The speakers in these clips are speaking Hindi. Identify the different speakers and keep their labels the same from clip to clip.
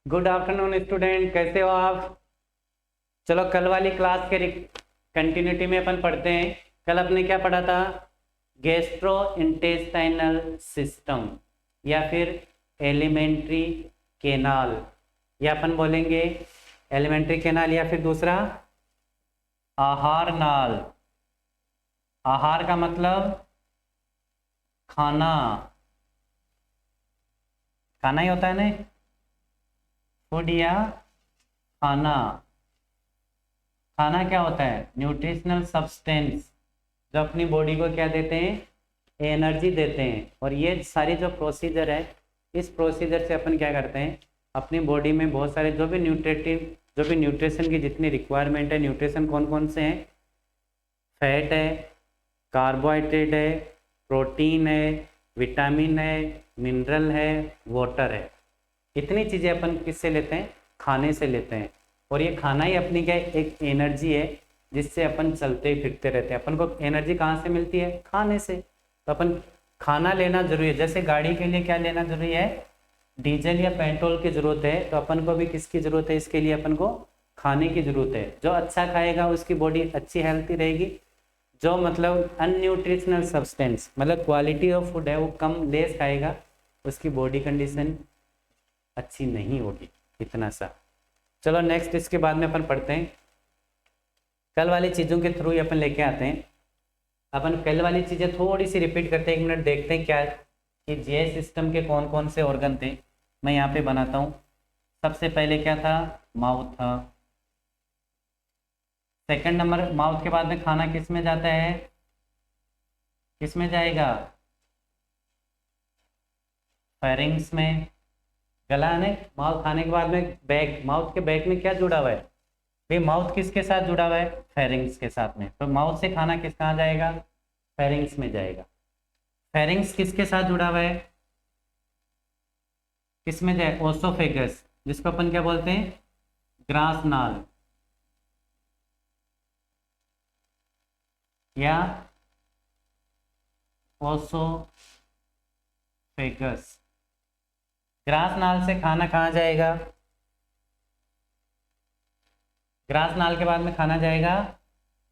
Speaker 1: गुड आफ्टरनून स्टूडेंट, कैसे हो आप। चलो कल वाली क्लास के कंटिन्यूटी में अपन पढ़ते हैं। कल अपने क्या पढ़ा था? गैस्ट्रो इंटेस्टाइनल सिस्टम या फिर एलिमेंट्री केनाल, या अपन बोलेंगे एलिमेंट्री केनाल या फिर दूसरा आहार नाल। आहार का मतलब खाना, खाना ही होता है ना, फूड या खाना। खाना क्या होता है? न्यूट्रिशनल सब्सटेंस, जो अपनी बॉडी को क्या देते हैं? एनर्जी देते हैं। और ये सारी जो प्रोसीजर है, इस प्रोसीजर से अपन क्या करते हैं, अपनी बॉडी में बहुत सारे जो भी न्यूट्रिशन की जितनी रिक्वायरमेंट है, न्यूट्रिशन कौन कौन से हैं? फैट है, कार्बोहाइड्रेट है, प्रोटीन है, विटामिन है, मिनरल है, वाटर है। इतनी चीज़ें अपन किससे लेते हैं? खाने से लेते हैं। और ये खाना ही अपनी क्या है? एक एनर्जी है जिससे अपन चलते फिरते रहते हैं। अपन को एनर्जी कहाँ से मिलती है? खाने से। तो अपन खाना लेना जरूरी है। जैसे गाड़ी के लिए क्या लेना जरूरी है? डीजल या पेट्रोल की जरूरत है, तो अपन को भी किसकी जरूरत है? इसके लिए अपन को खाने की जरूरत है। जो अच्छा खाएगा उसकी बॉडी अच्छी हेल्थी रहेगी। जो मतलब अनन्यूट्रिशनल सब्सटेंस, मतलब क्वालिटी ऑफ फूड है, वो कम लेस खाएगा, उसकी बॉडी कंडीशन अच्छी नहीं होगी। इतना सा। चलो नेक्स्ट, इसके बाद में अपन पढ़ते हैं। कल वाली चीज़ों के थ्रू ही अपन लेके आते हैं। अपन कल वाली चीज़ें थोड़ी सी रिपीट करते हैं, 1 मिनट देखते हैं क्या कि जीआई सिस्टम के कौन कौन से ऑर्गन थे। मैं यहाँ पे बनाता हूँ। सबसे पहले क्या था? माउथ था। सेकंड नंबर, माउथ के बाद में खाना किस में जाता है? किस में जाएगा? फेरिंग्स में। गला ने माउथ खाने के बाद में बैग, माउथ के बैग में क्या जुड़ा हुआ है भाई? माउथ किसके साथ जुड़ा हुआ है? फेरिंग्स के साथ में। तो माउथ से खाना किस कहाँ जाएगा? फेरिंग्स में जाएगा। फेरिंग्स किसके साथ जुड़ा हुआ है? किस में जाए? ओसोफेगस, जिसको अपन क्या बोलते हैं? ग्रास नाल या ओसोफेगस। ग्रास नाल से खाना कहाँ जाएगा? ग्रास नाल के बाद में खाना जाएगा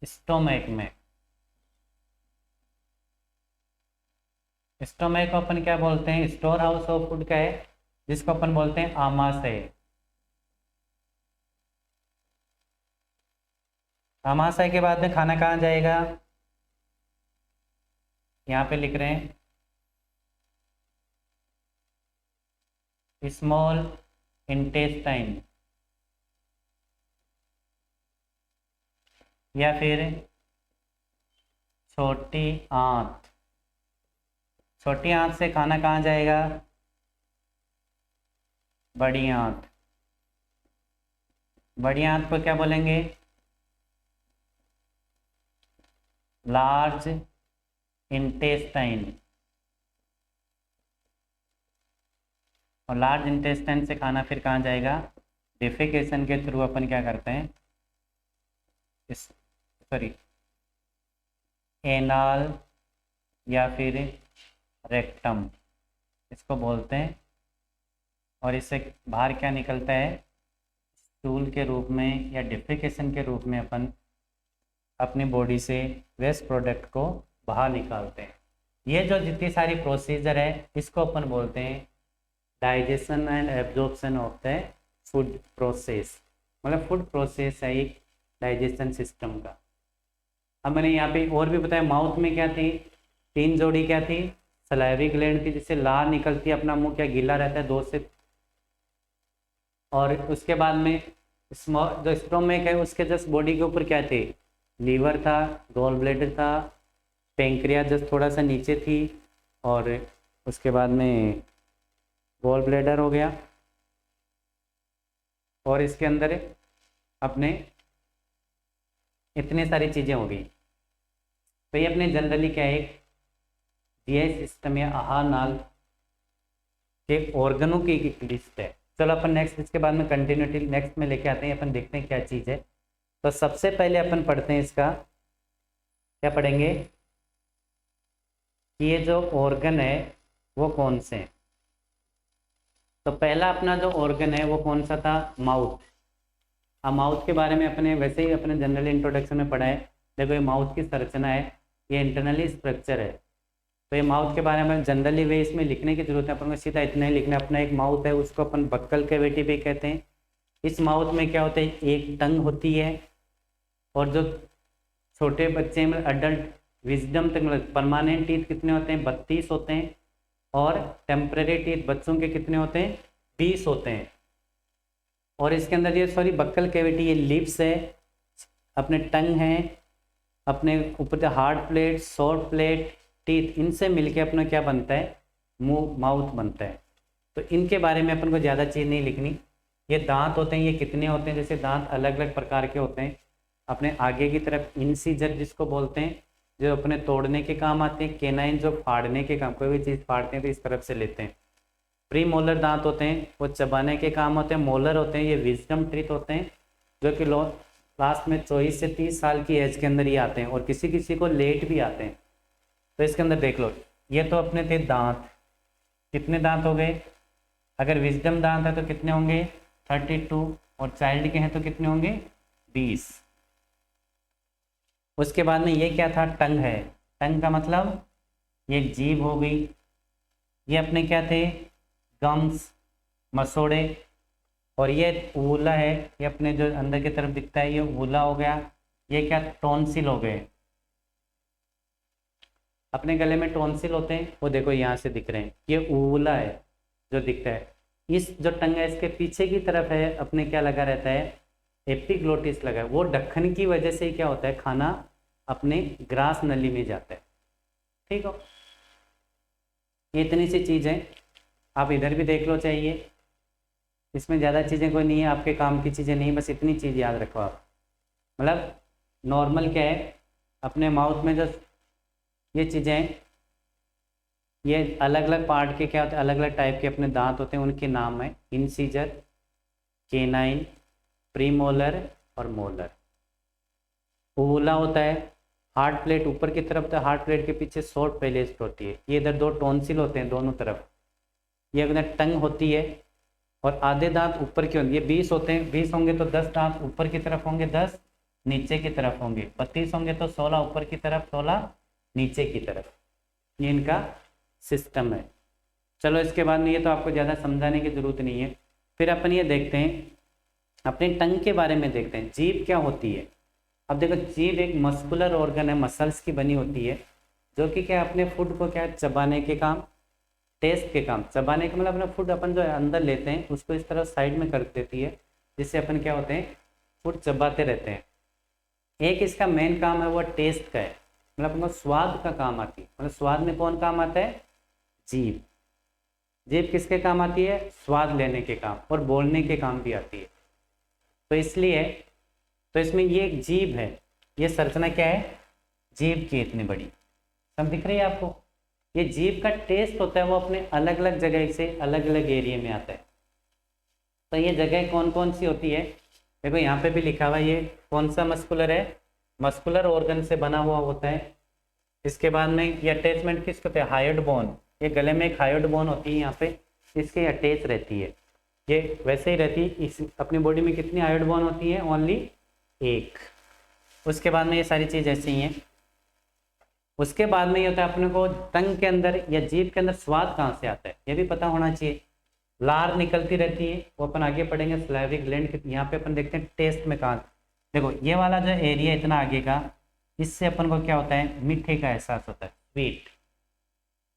Speaker 1: स्टोमैक में। स्टोमैक को अपन क्या बोलते हैं? स्टोर हाउस ऑफ फूड का है, जिसको अपन बोलते हैं आमाशय। आमाशय के बाद में खाना कहाँ जाएगा? यहाँ पे लिख रहे हैं स्मॉल इंटेस्टाइन या फिर छोटी आंत। छोटी आंत से खाना कहाँ जाएगा? बड़ी आंत। बड़ी आंत को क्या बोलेंगे? Large intestine. और लार्ज इंटेस्टाइन से खाना फिर कहाँ जाएगा? डिफेकेशन के थ्रू अपन क्या करते हैं? सॉरी, एनाल या फिर रेक्टम, इसको बोलते हैं। और इससे बाहर क्या निकलता है? स्टूल के रूप में या डिफेकेशन के रूप में अपन अपनी बॉडी से वेस्ट प्रोडक्ट को बाहर निकालते हैं। ये जो जितनी सारी प्रोसीजर है, इसको अपन बोलते हैं digestion and absorption of the food process. मतलब फूड प्रोसेस है एक डाइजेशन सिस्टम का। अब मैंने यहाँ पे और भी बताया, माउथ में क्या थी? 3 जोड़ी क्या थी? सलाइवरी ग्लैंड थी, जिससे लार निकलती है। अपना मुंह क्या गीला रहता है 2 से। और उसके बाद में जो स्टोमैक है, उसके जस्ट बॉडी के ऊपर क्या थे? लीवर था, गॉल ब्लैडर था, पेंक्रियास जस्ट थोड़ा सा नीचे थी, और उसके बाद में गॉल ब्लैडर हो गया। और इसके अंदर अपने इतनी सारी चीज़ें हो गई। तो ये अपने जनरली क्या है? एक जीआई सिस्टम या आहार नाल के ऑर्गनों की एक लिस्ट है। चलो अपन नेक्स्ट, इसके बाद में कंटिन्यूटी नेक्स्ट में लेके आते हैं। अपन देखते हैं क्या चीज़ है। तो सबसे पहले अपन पढ़ते हैं इसका, क्या पढ़ेंगे कि ये जो ऑर्गन है वो कौन से हैं। तो पहला अपना जो ऑर्गन है वो कौन सा था, माउथ। अब माउथ के बारे में अपने वैसे ही अपने जनरल इंट्रोडक्शन में पढ़ा है। देखो ये माउथ की संरचना है, ये इंटरनली स्ट्रक्चर है। तो ये माउथ के बारे में जनरली वे इसमें लिखने की जरूरत है, अपन को सीधा इतना ही लिखना है। अपना एक माउथ है, उसको अपन बक्कल कैविटी भी कहते हैं। इस माउथ में क्या होता है, एक टंग होती है, और जो छोटे बच्चे में अडल्ट विजडम तक मतलब परमानेंट टीथ कितने होते हैं, 32 होते हैं, और टेम्परेरी टीथ बच्चों के कितने होते हैं, 20 होते हैं। और इसके अंदर ये सॉरी बक्कल कैविटी, ये लिप्स है, अपने टंग है, अपने ऊपर hard plate, short plate, teeth, इनसे मिलके अपना क्या बनता है, मुंह, माउथ बनता है। तो इनके बारे में अपन को ज़्यादा चीज़ नहीं लिखनी। ये दांत होते हैं, ये कितने होते हैं, जैसे दांत अलग अलग प्रकार के होते हैं। अपने आगे की तरफ इंसीजर जिसको बोलते हैं, जो अपने तोड़ने के काम आते हैं। केनाइन जो फाड़ने के काम, कोई भी चीज़ फाड़ते हैं तो इस तरफ से लेते हैं। प्री मोलर दांत होते हैं, वो चबाने के काम होते हैं। मोलर होते हैं, ये विजडम टीथ होते हैं, जो कि लास्ट में 24 से 30 साल की एज के अंदर ही आते हैं, और किसी किसी को लेट भी आते हैं। तो इसके अंदर देख लो, ये तो अपने थे दांत। कितने दांत हो गए, अगर विजडम दांत है तो कितने होंगे, 32, और चाइल्ड के हैं तो कितने होंगे, 20। उसके बाद में ये क्या था, टंग है। टंग का मतलब ये जीभ हो गई। ये अपने क्या थे, गम्स, मसोड़े। और ये ऊला है, ये अपने जो अंदर की तरफ दिखता है, ये ऊला हो गया। ये क्या, टॉन्सिल हो गए। अपने गले में टॉन्सिल होते हैं, वो देखो यहाँ से दिख रहे हैं, ये ऊला है जो दिखता है। इस जो टंग है इसके पीछे की तरफ है, अपने क्या लगा रहता है, एपिग्लोटिस लगा है। वो ढक्कन की वजह से क्या होता है, खाना अपने ग्रास नली में जाता है। ठीक हो, ये इतनी सी चीज़ है। आप इधर भी देख लो चाहिए, इसमें ज़्यादा चीज़ें कोई नहीं है, आपके काम की चीज़ें नहीं, बस इतनी चीज़ याद रखो आप। मतलब नॉर्मल क्या है, अपने माउथ में जो ये चीज़ें, ये अलग अलग पार्ट के क्या होते हैं, अलग अलग टाइप के अपने दांत होते हैं, उनके नाम है इंसीजर, केनाइन, प्रीमोलर और मोलर। ऊला होता है, हार्ड प्लेट ऊपर की तरफ, तो हार्ड प्लेट के पीछे शॉर्ट पेलेस्ट होती है। ये इधर दो टॉन्सिल होते हैं दोनों तरफ। ये अगर टंग होती है, और आधे दांत ऊपर के होंगे, ये 20 होते हैं। 20 होंगे तो 10 दांत ऊपर की तरफ होंगे, 10 नीचे की तरफ होंगे। 32 होंगे तो 16 ऊपर की तरफ, 16 नीचे की तरफ। ये इनका सिस्टम है। चलो इसके बाद में ये तो आपको ज़्यादा समझाने की ज़रूरत नहीं है। फिर अपन ये देखते हैं, अपने टंग के बारे में देखते हैं, जीभ क्या होती है। अब देखो, जीभ एक मस्कुलर ऑर्गन है, मसल्स की बनी होती है, जो कि क्या अपने फूड को क्या चबाने के काम, टेस्ट के काम। चबाने का मतलब अपना फूड अपन जो अंदर लेते हैं उसको इस तरह साइड में कर देती है, जिससे अपन क्या होते हैं, फूड चबाते रहते हैं। एक इसका मेन काम है वो टेस्ट का है, मतलब अपना स्वाद का काम आती है। मतलब स्वाद में कौन काम आता है, जीभ। जीभ किसके काम आती है, स्वाद लेने के काम, और बोलने के काम भी आती है। तो इसलिए तो इसमें ये एक जीभ है, ये संरचना क्या है, जीभ की इतनी बड़ी, सब दिख रही है आपको। ये जीभ का टेस्ट होता है, वो अपने अलग अलग जगह से अलग अलग एरिया में आता है। तो ये जगह कौन कौन सी होती है, देखो यहाँ पे भी लिखा हुआ है, ये कौन सा मस्कुलर है, मस्कुलर ऑर्गन से बना हुआ होता है। इसके बाद में ये अटैचमेंट किसको होता है, हायोइड बोन। ये गले में एक हायोइड बोन होती है, यहाँ पे इसकी अटैच रहती है। ये वैसे ही रहती है। इस अपनी बॉडी में कितनी हायोइड बोन होती है, ओनली एक। उसके बाद में ये सारी चीज़ ऐसी ही हैं। उसके बाद में ये होता है, अपने को टंग के अंदर या जीभ के अंदर स्वाद कहाँ से आता है, ये भी पता होना चाहिए। लार निकलती रहती है, वो अपन आगे पढ़ेंगे। स्लाइविक ग्लैंड, यहाँ पे अपन देखते हैं टेस्ट में कहाँ। देखो ये वाला जो एरिया इतना आगे का, इससे अपन को क्या होता है, मीठे का एहसास होता है, स्वीट।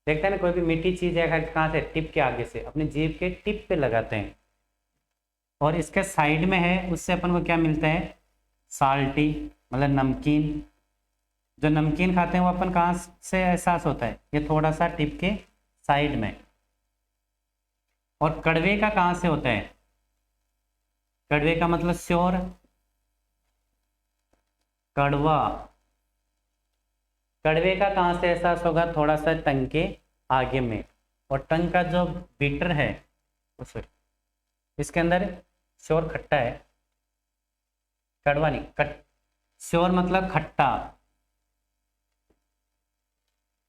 Speaker 1: देखते हैं ना, कोई भी मीठी चीज़ है कहाँ से, टिप के आगे से, अपने जीभ के टिप पे लगाते हैं। और इसके साइड में है, उससे अपन को क्या मिलता है, साल्टी, मतलब नमकीन। जो नमकीन खाते हैं वो अपन कहाँ से एहसास होता है, ये थोड़ा सा टिप के साइड में। और कड़वे का कहाँ से होता है, कड़वे का मतलब श्योर, कड़वा। कड़वे का कहाँ से एहसास होगा, थोड़ा सा टंग के आगे में। और टंग का जो बीटर है उस इसके अंदर श्योर खट्टा है, कड़वा नहीं, श्योर मतलब खट्टा।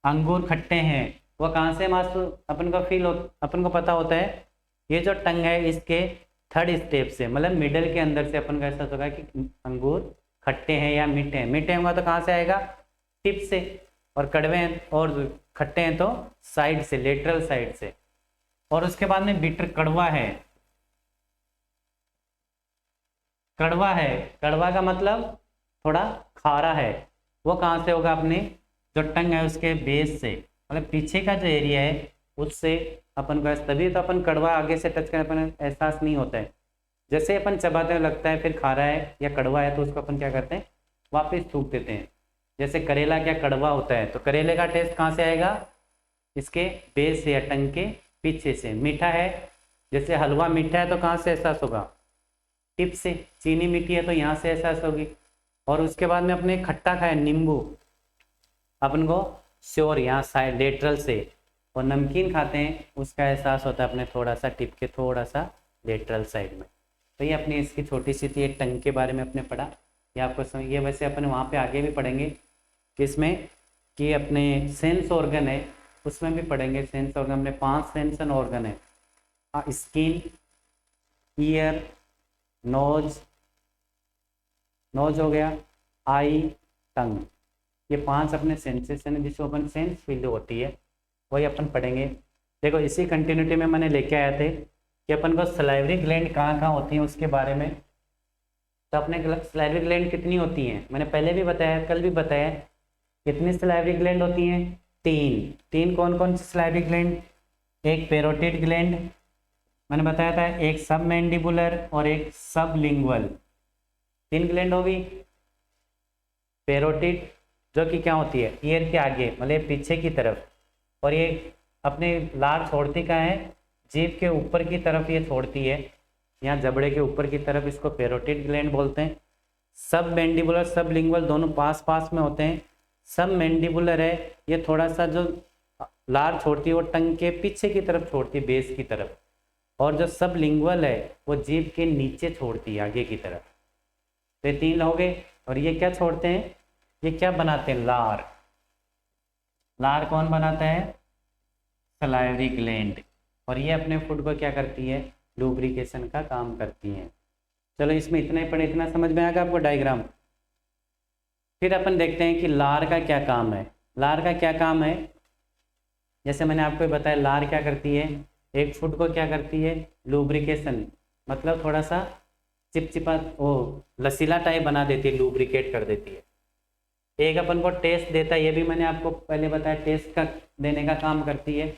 Speaker 1: अंगूर खट्टे हैं, वो कहाँ से मास्टर अपन को फील हो, अपन को पता होता है, ये जो टंग है इसके थर्ड स्टेप से, मतलब मिडल के अंदर से अपन का ऐसा होगा कि अंगूर खट्टे हैं या मीठे हैं। मीठे होगा तो कहाँ से आएगा, टिप से, और कड़वे हैं और खट्टे हैं तो साइड से, लेटरल साइड से। और उसके बाद में बिटर, कड़वा है, कड़वा है, कड़वा का मतलब थोड़ा खारा है। वो कहाँ से होगा, अपने जो टंग है उसके बेस से, मतलब पीछे का जो एरिया है उससे अपन को, तभी तो अपन कड़वा आगे से टच करने अपन एहसास नहीं होता है। जैसे अपन चबाते हुए लगता है फिर खारा है या कड़वा है तो उसको अपन क्या करते हैं, वापस थूक देते हैं। जैसे करेला क्या कड़वा होता है, तो करेले का टेस्ट कहाँ से आएगा, इसके बेस से या टंग के पीछे से। मीठा है, जैसे हलवा मीठा है तो कहाँ से एहसास होगा, टिप से। चीनी मीठी है तो यहाँ से एहसास होगी। और उसके बाद में अपने खट्टा खाए नींबू, अपन को श्योर यहाँ साइड लेटरल से। और नमकीन खाते हैं उसका एहसास होता है अपने थोड़ा सा टिप के, थोड़ा सा लेटरल साइड में। तो ये अपनी इसकी छोटी सी थी, एक टंग के बारे में अपने पढ़ा, ये आपको समझ। ये वैसे अपन वहाँ पे आगे भी पढ़ेंगे किसमें, कि अपने सेंस ऑर्गन है उसमें भी पढ़ेंगे। सेंस ऑर्गन में 5 सेंस एंड ऑर्गन है, स्किन, ईयर, नोज, नोज हो गया, आई, टंग, ये 5 अपने सेंसेस हैं जिसको अपन सेंस फील होती है, वही अपन पढ़ेंगे। देखो इसी कंटिन्यूटी में मैंने लेके आए थे कि अपन को सलाइवरी ग्लैंड कहाँ कहाँ होती हैं उसके बारे में। तो अपने सलाइवरी ग्लैंड कितनी होती हैं, मैंने पहले भी बताया, कल भी बताया, कितनी सलाइवरी ग्लैंड होती हैं, 3। कौन कौन सी सलाइवरी ग्लैंड, एक पेरोटिड ग्लैंड मैंने बताया था, एक सब मैंडिबुलर और एक सब लिंगुअल। 3 ग्लैंड होगी। पेरोटिड जो कि क्या होती है, ईयर के आगे, मतलब पीछे की तरफ, और ये अपने लार छोड़ती कहाँ है, जीभ के ऊपर की तरफ ये छोड़ती है, यहाँ जबड़े के ऊपर की तरफ, इसको पेरोटिड ग्लैंड बोलते हैं। सब मैंडिबुलर सब लिंगुअल दोनों पास पास में होते हैं। सब मैंडिबुलर है, ये थोड़ा सा जो लार छोड़ती है वो टंग के पीछे की तरफ छोड़ती है, बेस की तरफ। और जो सब लिंगुअल है वो जीभ के नीचे छोड़ती है, आगे की तरफ। तो ये 3 हो गए। और ये क्या छोड़ते हैं, ये क्या बनाते हैं, लार। लार कौन बनाता है, सलाइवरी ग्लैंड। और ये अपने फूड को क्या करती है, लुब्रिकेशन का काम करती हैं। चलो इसमें इतना ही पढ़े, इतना समझ में आएगा आपको डायग्राम। फिर अपन देखते हैं कि लार का क्या काम है। लार का क्या काम है, जैसे मैंने आपको बताया लार क्या करती है, एक फूड को क्या करती है, लुब्रिकेशन, मतलब थोड़ा सा चिपचिपा, वो लसीला टाइप बना देती है, लुब्रिकेट कर देती है। एक अपन को टेस्ट देता है, ये भी मैंने आपको पहले बताया, टेस्ट का देने का काम करती है।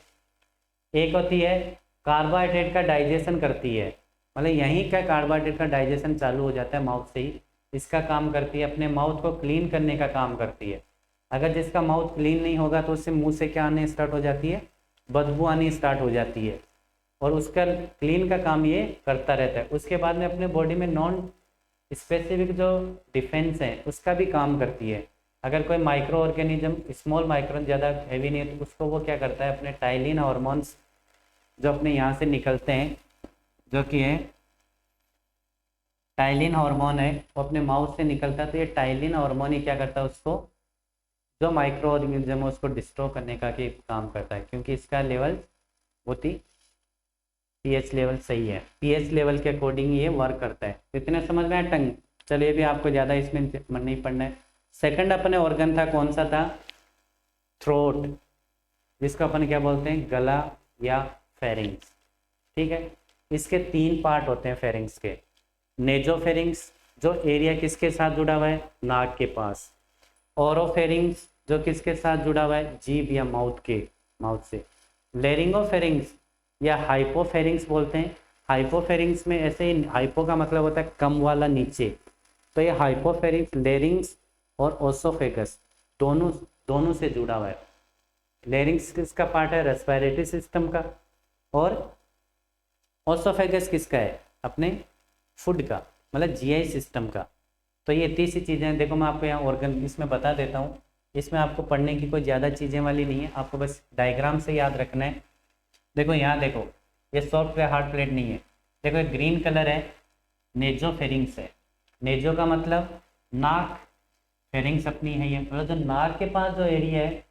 Speaker 1: एक होती है कार्बोहाइड्रेट का डाइजेशन करती है, मतलब यहीं का कार्बोहाइड्रेट का डाइजेशन चालू हो जाता है माउथ से ही, इसका काम करती है। अपने माउथ को क्लीन करने का काम करती है। अगर जिसका माउथ क्लीन नहीं होगा तो उससे मुंह से क्या आने स्टार्ट हो जाती है, बदबू आनी स्टार्ट हो जाती है। और उसका क्लीन का काम ये करता रहता है। उसके बाद में अपने बॉडी में नॉन स्पेसिफिक जो डिफेंस है उसका भी काम करती है। अगर कोई माइक्रो ऑर्गेनिज्म, स्मॉल माइक्रो, ज़्यादा हैवी नहीं है, तो उसको वो क्या करता है, अपने टाइलिन हार्मोन्स जो अपने यहाँ से निकलते हैं, जो कि है टाइलिन हार्मोन है, वो अपने माउथ से निकलता है। तो ये टाइलिन हार्मोन ही क्या करता है, उसको जो माइक्रो ऑर्गेनिज्म है उसको डिस्ट्रॉय करने का भी काम करता है, क्योंकि इसका लेवल बहुत ही पीएच लेवल सही है, पीएच लेवल के अकॉर्डिंग ये वर्क करता है। तो इतने समझ में आया टंग। चलिए भी आपको ज़्यादा इसमें नहीं पढ़ना है। सेकंड अपने ऑर्गन था, कौन सा था, थ्रोट, जिसको अपन क्या बोलते हैं, गला या फेरिंग्स। ठीक है, इसके 3 पार्ट होते हैं फेरिंग्स के। नेजोफेरिंग्स जो एरिया किसके साथ जुड़ा हुआ है, नाक के पास। ओरोफेरिंग्स जो किसके साथ जुड़ा हुआ है, जीभ या माउथ से। लेरिंगोफेरिंग्स या हाइपोफेरिंग्स बोलते हैं। हाइपोफेरिंग्स में ऐसे ही, हाइपो का मतलब होता है कम वाला, नीचे। तो ये हाइपोफेरिंग्स, लेरिंग्स और ओसोफेगस दोनों से जुड़ा हुआ है। लेरिंग्स किसका पार्ट है, रेस्पिरेटरी सिस्टम का, और ओसोफेगस किसका है, अपने फूड का, मतलब जीआई सिस्टम का। तो ये 30 चीज़ें देखो, मैं आपको यहाँ ऑर्गन इसमें बता देता हूँ। इसमें आपको पढ़ने की कोई ज़्यादा चीज़ें वाली नहीं है, आपको बस डायग्राम से याद रखना है। देखो यहाँ देखो, ये सॉफ्ट या हार्ड प्लेट नहीं है। देखो ये ग्रीन कलर है, नेजोफेरिंग्स है। नेजो का मतलब नाक, फेरिंग्स अपनी है ये, मतलब जो नाक के पास जो एरिया है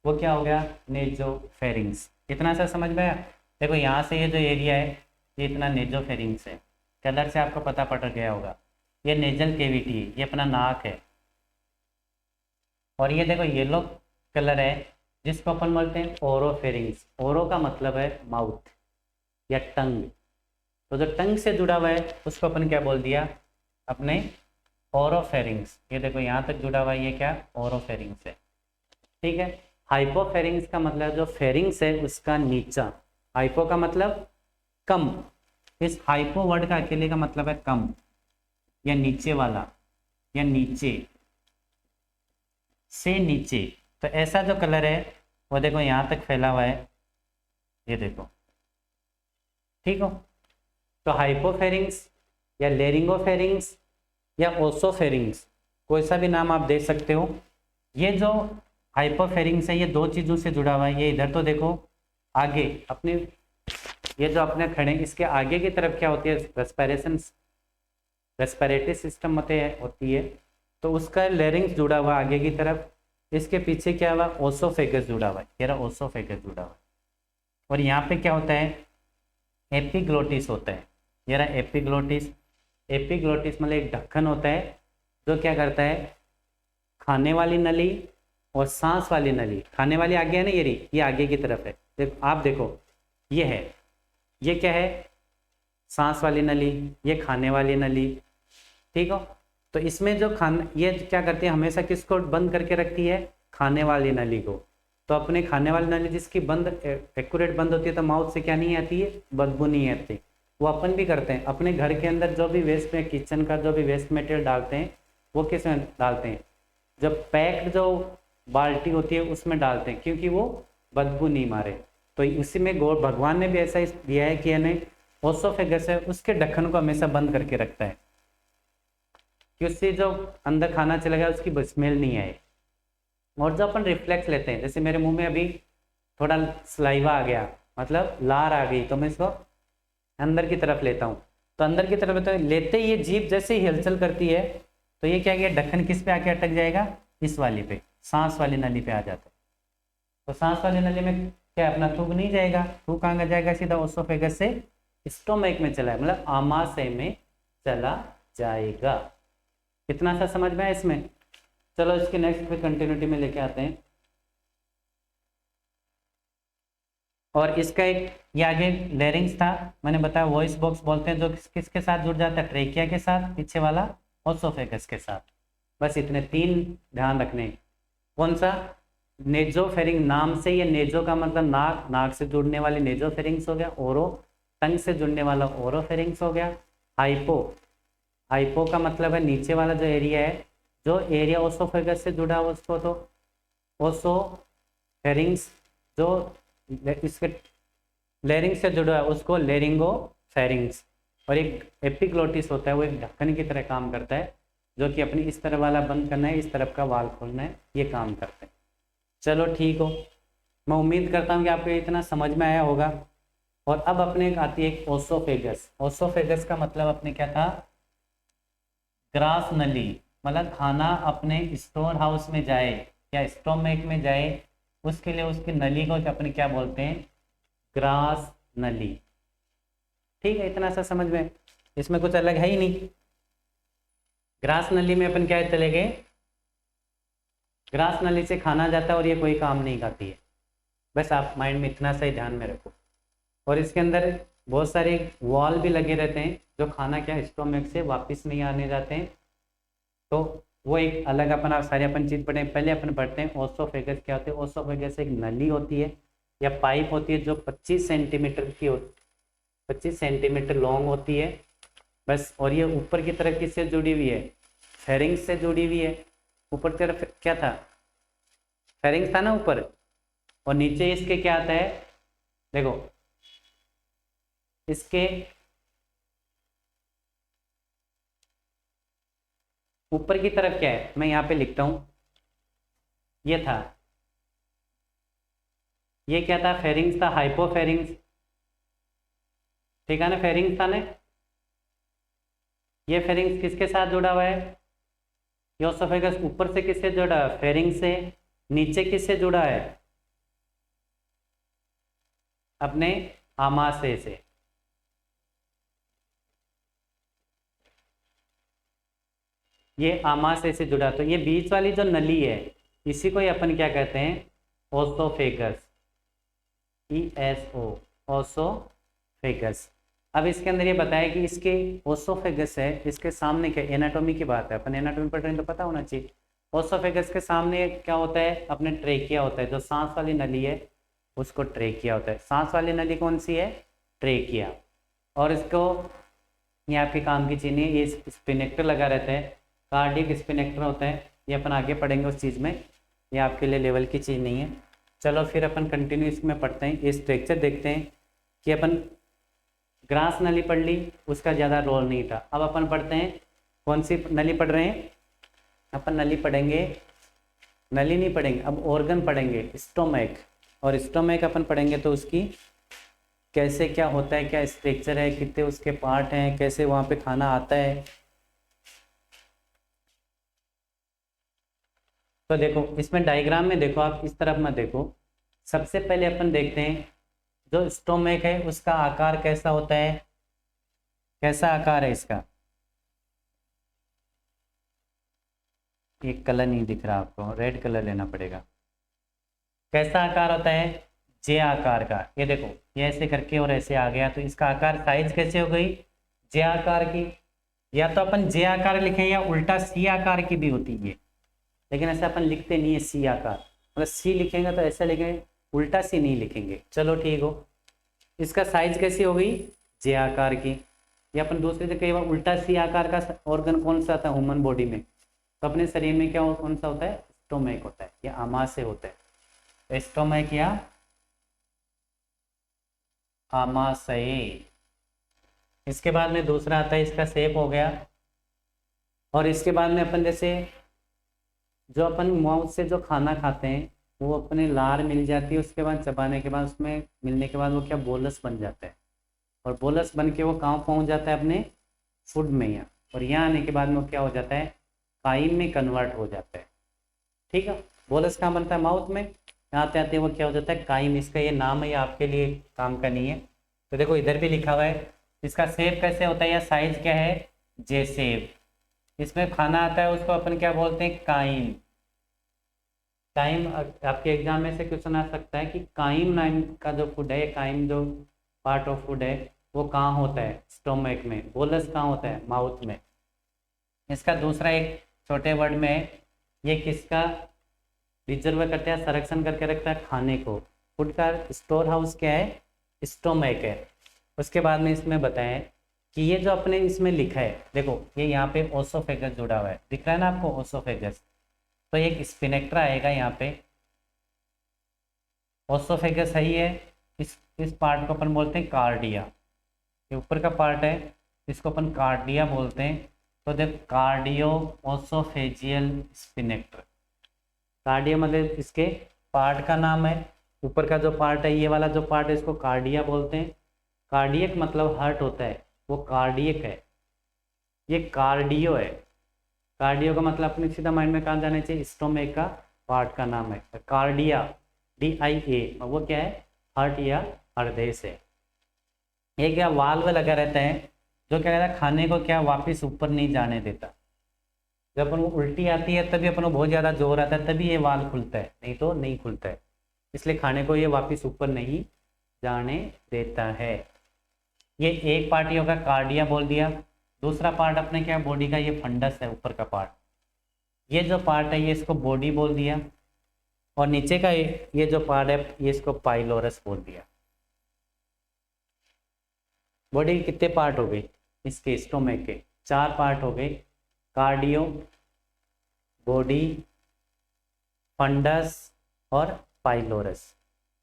Speaker 1: वो क्या हो गया, नेजोफेरिंग्स। इतना सा समझ में आया। देखो यहाँ से ये जो एरिया है ये इतना नेजोफेरिंग्स है। कलर से आपको पता पड़ गया होगा, ये नेजल केविटी है, ये अपना नाक है। और ये देखो येलो कलर है जिसको अपन बोलते हैं ओरोफेरिंग्स। ओरो का मतलब है माउथ या टंग, तो जो टंग से जुड़ा हुआ है उसको अपन क्या बोल दिया अपने ओरोफेरिंग्स। ये देखो यहाँ तक जुड़ा हुआ है, ये क्या ओरोफेरिंग्स है। ठीक है। हाइपोफेरिंग्स का मतलब जो फेरिंग्स है उसका नीचा, हाइपो का मतलब कम, इस हाइपो वर्ड का अकेले का मतलब है कम या नीचे वाला या नीचे से नीचे। तो ऐसा जो कलर है वो देखो यहाँ तक फैला हुआ है, ये देखो। ठीक हो। तो हाइपोफेरिंग्स या लेरिंगोफेरिंग्स या ओसोफेरिंग्स, कोई सा भी नाम आप दे सकते हो। ये जो हाइपोफेरिंग्स है ये दो चीज़ों से जुड़ा हुआ है। ये इधर तो देखो आगे अपने, ये जो अपने खड़े इसके आगे की तरफ क्या होती है रेस्पिरेटरी सिस्टम होती है, तो उसका लेरिंग्स जुड़ा हुआ आगे की तरफ। इसके पीछे क्या हुआ ओसोफेगस जुड़ा हुआ है, ये रहा ओसोफेगस जुड़ा हुआ है। और यहाँ पे क्या होता है एपिग्लोटिस होता है, ये रहा एपिग्लोटिस। एपिग्लोटिस मतलब एक ढक्कन होता है जो क्या करता है खाने वाली नली और सांस वाली नली, खाने वाली आगे है ना, ये रही, ये आगे की तरफ है। देखो आप देखो ये है, ये क्या है सांस वाली नली, ये खाने वाली नली। ठीक हो। तो इसमें जो ये क्या करती है हमेशा किसको बंद करके रखती है खाने वाली नली को। तो अपने खाने वाली नली जिसकी बंद एक्यूरेट बंद होती है तो माउथ से क्या नहीं आती है बदबू नहीं आती। वो अपन भी करते हैं अपने घर के अंदर, जो भी वेस्ट में किचन का जो भी वेस्ट मटेरियल डालते हैं वो किस में डालते हैं, जब पैक्ड जो बाल्टी होती है उसमें डालते हैं क्योंकि वो बदबू नहीं मारे। तो उसी में भगवान ने भी ऐसा दिया है कि यानी ओसोफेगस है उसके ढक्कन को हमेशा बंद करके रखता है कि उससे जो अंदर खाना चला गया उसकी स्मेल नहीं आए। और जो अपन रिफ्लेक्स लेते हैं, जैसे मेरे मुंह में अभी थोड़ा सलाइवा आ गया मतलब लार आ गई, तो मैं इसको अंदर की तरफ लेता हूँ। तो अंदर की तरफ लेते ही ये जीभ जैसे ही हलचल करती है तो ये क्या किया ढक्कन किस पे आके अटक जाएगा इस वाली पे, सांस वाली नली पे आ जाता है। तो सांस वाली नली में क्या अपना थूक नहीं जाएगा, थूक कहाँ जाएगा सीधा ओसोफेगस से स्टोमक में चला मतलब आमाशय में चला जाएगा। कितना सा समझ में है इसमें। चलो इसके नेक्स्ट पे कंटिन्यूटी में लेके आते हैं। और इसका एक ये आगे लेरिंग्स था, मैंने बताया वॉइस बॉक्स बोलते हैं, जो किसके साथ जुड़ जाता है ट्रेकिया के साथ, पीछे वाला ओसोफेगस के साथ। बस इतने तीन ध्यान रखने। कौन सा नेजोफेरिंग, नाम से ये नेजो का मतलब नाक, नाक से जुड़ने वाली नेजोफेरिंग्स हो गया। ओरो टंग से जुड़ने वाला ओरोफेरिंग्स हो गया। हाइपो, हाइपो का मतलब है नीचे वाला जो एरिया है, जो एरिया ओसोफेगस से जुड़ा हुआ उसको तो ओसोफेरिंग्स, जो इसके लेरिंग्स से जुड़ा है उसको लेरिंगोफेरिंग्स। और एक एपिग्लोटिस होता है वो एक ढक्कन की तरह काम करता है जो कि अपनी इस तरफ वाला बंद करना है, इस तरफ का वाल खोलना है, ये काम करते हैं। चलो ठीक हो, मैं उम्मीद करता हूँ कि आपको इतना समझ में आया होगा। और अब अपने एक आती है एक ओसोफेगस। ओसोफेगस का मतलब अपने क्या था ग्रास नली, मतलब खाना अपने स्टोर हाउस में जाए या स्टोमक में जाए उसके लिए उसकी नली को अपने क्या बोलते हैं ग्रास नली। ठीक है, इतना सा समझ में, इसमें कुछ अलग है ही नहीं। ग्रास नली में अपन क्या चले गए, ग्रास नली से खाना जाता है और ये कोई काम नहीं करती है। बस आप माइंड में इतना सा ही ध्यान में रखो। और इसके अंदर बहुत सारे वॉल भी लगे रहते हैं जो खाना क्या स्टोमक से वापस नहीं आने जाते हैं। तो वो एक अलग अपन सारे अपन चीज़ पढ़े। पहले अपन पढ़ते हैं ओसोफेगस क्या होते हैं। ओसोफेगस एक नली होती है या पाइप होती है जो 25 सेंटीमीटर की 25 सेंटीमीटर लॉन्ग होती है बस। और ये ऊपर की तरफ किससे जुड़ी हुई है फेरिंग्स से जुड़ी हुई है। ऊपर की तरफ क्या था फेरिंग्स था ना ऊपर, और नीचे इसके क्या आता है देखो, इसके ऊपर की तरफ क्या है मैं यहाँ पे लिखता हूँ, ये था, ये क्या था फेरिंग्स था, हाइपोफेरिंग्स। ठीक है ना, फेरिंग्स था ना। ये फेरिंग्स किसके साथ जुड़ा हुआ है, ये ओसोफेगस ऊपर से किससे जुड़ा है फेरिंग्स से। नीचे किससे जुड़ा है अपने आमाशय से। ये आमाशय से जुड़ा, तो ये बीच वाली जो नली है इसी को ही अपन क्या कहते हैं, ओसोफेगस, ESO, ओसोफेगस। अब इसके अंदर ये बताया कि इसके ओसोफेगस है, इसके सामने क्या, एनाटॉमी की बात है, अपन एनाटॉमी पढ़ रहे हैं तो पता होना चाहिए। ओसोफेगस के सामने क्या होता है, अपने ट्रेकिया होता है, जो सांस वाली नली है उसको ट्रेकिया होता है। सांस वाली नली कौन सी है, ट्रेकिया। और इसको, ये आपके काम की चीनी है, ये स्पिनेक्टर लगा रहता है, कार्डियक स्पिनेक्टर होता है, ये अपन आगे पढ़ेंगे उस चीज़ में, ये आपके लिए लेवल की चीज़ नहीं है। चलो फिर अपन कंटिन्यू इसमें पढ़ते हैं, ये स्ट्रक्चर देखते हैं कि अपन ग्रास नली पढ़ ली, उसका ज़्यादा रोल नहीं था। अब अपन पढ़ते हैं कौन सी नली पढ़ रहे हैं, अपन नली पढ़ेंगे, नली नहीं पढ़ेंगे, अब ऑर्गन पढ़ेंगे, स्टोमैक। और स्टोमैक अपन पढ़ेंगे तो उसकी कैसे क्या होता है, क्या स्ट्रक्चर है, कितने उसके पार्ट हैं, कैसे वहाँ पे खाना आता है। तो देखो इसमें डायग्राम में देखो, आप इस तरफ मत देखो, सबसे पहले अपन देखते हैं जो स्टोमैक है उसका आकार कैसा होता है, कैसा आकार है इसका, ये कलर नहीं दिख रहा आपको, रेड कलर लेना पड़ेगा। कैसा आकार होता है, जे आकार का। ये देखो ये ऐसे करके और ऐसे आ गया, तो इसका आकार साइज कैसे हो गई, जे आकार की। या तो अपन जे आकार लिखें या उल्टा सी आकार की भी होती है, लेकिन ऐसा अपन लिखते नहीं है सी आकार, मतलब सी लिखेंगे तो ऐसा लिखेंगे, उल्टा सी नहीं लिखेंगे। चलो ठीक हो, इसका साइज कैसी हो गई, जे आकार की। या अपन दूसरी जगह कई बार उल्टा सी आकार का ऑर्गन कौन सा आता है ह्यूमन बॉडी में, तो अपने शरीर में क्या कौन सा होता है, स्टोमैक होता है, या आमाशय होता है, स्टोमैक या आमाशय। इसके बाद में दूसरा आता है, इसका शेप हो गया। और इसके बाद में अपन जैसे जो अपन माउथ से जो खाना खाते हैं वो अपने लार मिल जाती है, उसके बाद चबाने के बाद उसमें मिलने के बाद वो क्या, बोलस बन जाता है। और बोलस बन के वो कहाँ पहुँच जाता है, अपने फूड में यहाँ, और यहाँ आने के बाद में वो क्या हो जाता है, काइम में कन्वर्ट हो जाता है। ठीक है, बोलस कहाँ बनता है, माउथ में, यहाँ आते आते वो क्या हो जाता है, काइम। इसका ये नाम है, ये आपके लिए काम का नहीं है। तो देखो इधर भी लिखा हुआ है, इसका शेप कैसे होता है या साइज क्या है, जे शेप। इसमें खाना आता है उसको अपन क्या बोलते हैं, काइम। काइम आपके एग्जाम में से क्वेश्चन आ सकता है कि काइम नाम का जो फूड है, काइम जो पार्ट ऑफ फूड है वो कहाँ होता है, स्टोमैक में। बोलस कहाँ होता है, माउथ में। इसका दूसरा एक छोटे वर्ड में है, ये किसका रिजर्व करता है, संरक्षण करके रखता है खाने को। फूड का स्टोर हाउस क्या है, स्टोमैक है। उसके बाद में इसमें बताएं कि ये जो अपने इसमें लिखा है, देखो ये यहाँ पे ओसोफेगस जुड़ा हुआ है, दिख रहा है ना आपको, ओसोफेगस। तो एक स्पिनेक्टर आएगा यहाँ पे, ओसोफेगस है ही है। इस पार्ट को अपन बोलते हैं कार्डिया, ये ऊपर का पार्ट है, इसको अपन कार्डिया बोलते हैं। तो देख, कार्डियो ओसोफेजियल स्पिनेक्टर, कार्डिया मतलब इसके पार्ट का नाम है, ऊपर का जो पार्ट है, ये वाला जो पार्ट है इसको कार्डिया बोलते हैं। कार्डियक मतलब हार्ट होता है, वो कार्डियक है, ये कार्डियो है। कार्डियो का मतलब अपने सीधा माइंड में कहाँ जाना चाहिए, स्टोमैक का पार्ट का नाम है कार्डिया, DIA, और वो क्या है, हार्ट या हृदय से। ये क्या वाल्व लगा रहता है जो क्या कहता है, खाने को क्या वापस ऊपर नहीं जाने देता। जब अपन को उल्टी आती है तभी अपन को बहुत ज़्यादा जोर आता है, तभी ये वाल्व खुलता है, नहीं तो नहीं खुलता है। इसलिए खाने को ये वापस ऊपर नहीं जाने देता है। ये एक पार्ट ही होगा, कार्डिया बोल दिया। दूसरा पार्ट अपने क्या, बॉडी का ये फंडस है, ऊपर का पार्ट, ये जो पार्ट है ये इसको बॉडी बोल दिया। और नीचे का ये जो पार्ट है ये इसको पाइलोरस बोल दिया। बॉडी के कितने पार्ट हो गए, इसके स्टोमैक के 4 पार्ट हो गए, कार्डियो, बॉडी, फंडस और पाइलोरस।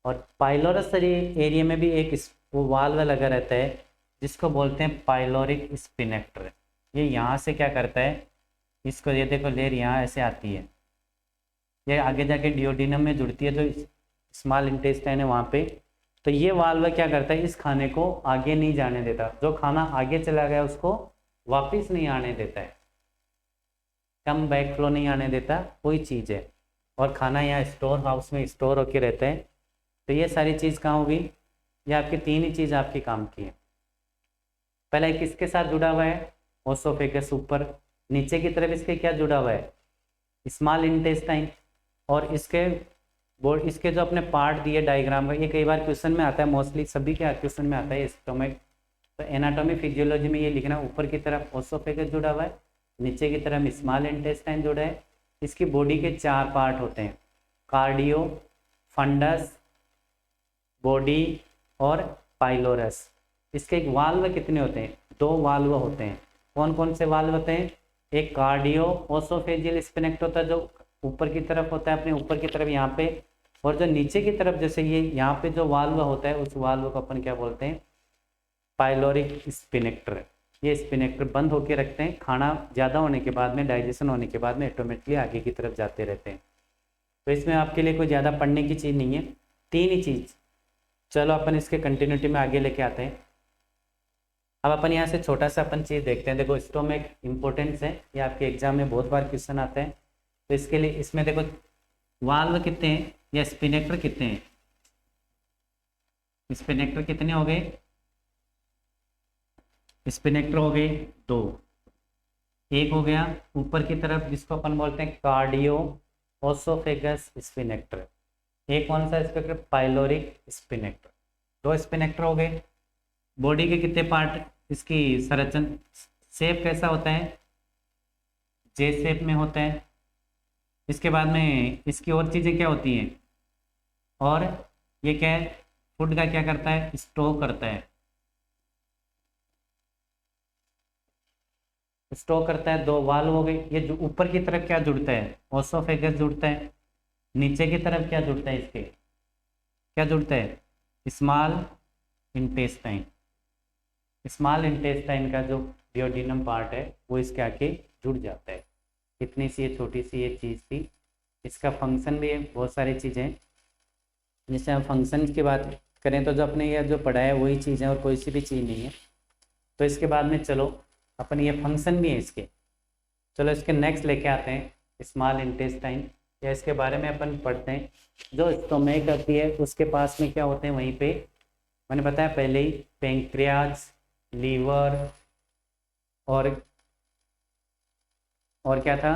Speaker 1: और पाइलोरस एरिया में भी एक वो वाल्व लगा रहता है जिसको बोलते हैं पाइलोरिक स्पिनेक्टर। ये यहाँ से क्या करता है, इसको ये देखो लेयर यहाँ ऐसे आती है, ये आगे जाके डिओडिनम में जुड़ती है, जो स्मॉल इंटेस्टाइन है वहाँ पे। तो ये वाल्व क्या करता है, इस खाने को आगे नहीं जाने देता, जो खाना आगे चला गया उसको वापस नहीं आने देता है, कम बैक फ्लो नहीं आने देता कोई चीज़ है। और खाना यहाँ स्टोर हाउस में स्टोर होके रहता है। तो ये सारी चीज़ कहाँ होगी, ये आपकी 3 ही चीज़ आपकी काम की है। पहले किसके साथ जुड़ा हुआ है, ओसोफेगस ऊपर, नीचे की तरफ इसके क्या जुड़ा हुआ है, स्मॉल इंटेस्टाइन। और इसके जो अपने पार्ट दिए डायग्राम का, ये कई बार क्वेश्चन में आता है, मोस्टली सभी के क्वेश्चन में आता है स्टोमक। तो एनाटॉमी फिजियोलॉजी में ये लिखना, ऊपर की तरफ ओसोफेगस जुड़ा हुआ है, नीचे की तरफ स्मॉल इंटेस्टाइन जुड़ा है। इसकी बॉडी के 4 पार्ट होते हैं, कार्डियो, फंडस, बॉडी और पाइलोरस। इसके एक वाल्व कितने होते हैं, 2 वाल्व होते हैं। कौन कौन से वाल्व होते हैं, एक कार्डियो ओसोफेजियल स्फिंक्टर होता है जो ऊपर की तरफ होता है, अपने ऊपर की तरफ यहाँ पे, और जो नीचे की तरफ जैसे ये यहाँ पे जो वाल्व होता है, उस वाल्व को अपन क्या बोलते हैं, पाइलोरिक स्फिंक्टर। ये स्फिंक्टर बंद होके रखते हैं, खाना ज़्यादा होने के बाद में, डाइजेशन होने के बाद में ऑटोमेटिकली आगे की तरफ जाते रहते हैं। तो इसमें आपके लिए कोई ज़्यादा पढ़ने की चीज़ नहीं है, 3 ही चीज़। चलो अपन इसके कंटिन्यूटी में आगे लेके आते हैं। अब अपन यहाँ से छोटा सा अपन चीज़ देखते हैं। देखो स्टोमक इम्पोर्टेंस है, ये आपके एग्जाम में बहुत बार क्वेश्चन आते हैं। तो इसके लिए इसमें देखो वाल्व कितने हैं या स्फिंक्टर कितने हैं, स्फिंक्टर कितने हो गए, स्फिंक्टर हो गए 2। एक हो गया ऊपर की तरफ जिसको अपन बोलते हैं कार्डियो ओसोफेगस स्फिंक्टर, एक कौन सा स्फिंक्टर, पाइलोरिक स्फिंक्टर। 2 स्फिंक्टर हो गए। बॉडी के कितने पार्ट, इसकी संरचना शेप कैसा होता है, जे शेप में होता है। इसके बाद में इसकी और चीज़ें क्या होती हैं, और ये क्या है, फूड का क्या करता है, स्टोर करता है, स्टोर करता है। 2 वाल्व हो गए। ये जो ऊपर की तरफ क्या जुड़ता है, ओसोफेगस जुड़ता है। नीचे की तरफ क्या जुड़ता है, इसके क्या जुड़ता है, स्मॉल इंटेस्टाइन। स्मॉल इंटेस्टाइन का जो डियोडिनम पार्ट है वो इसके आके जुड़ जाता है। इतनी सी ये छोटी सी ये चीज़ थी। इसका फंक्शन भी है, बहुत सारी चीज़ें हैं। जैसे हम फंक्शन की बात करें तो जो अपने ये जो पढ़ा है वही चीज़ है और कोई सी भी चीज़ नहीं है। तो इसके बाद में चलो अपन ये फंक्शन भी है इसके, चलो इसके नेक्स्ट लेके आते हैं स्मॉल इंटेस्टाइन, या इसके बारे में अपन पढ़ते हैं। जो स्टोमक होती है उसके पास में क्या होते हैं, वहीं पे मैंने बताया पहले ही, पेंक्रियाज, लीवर और क्या था,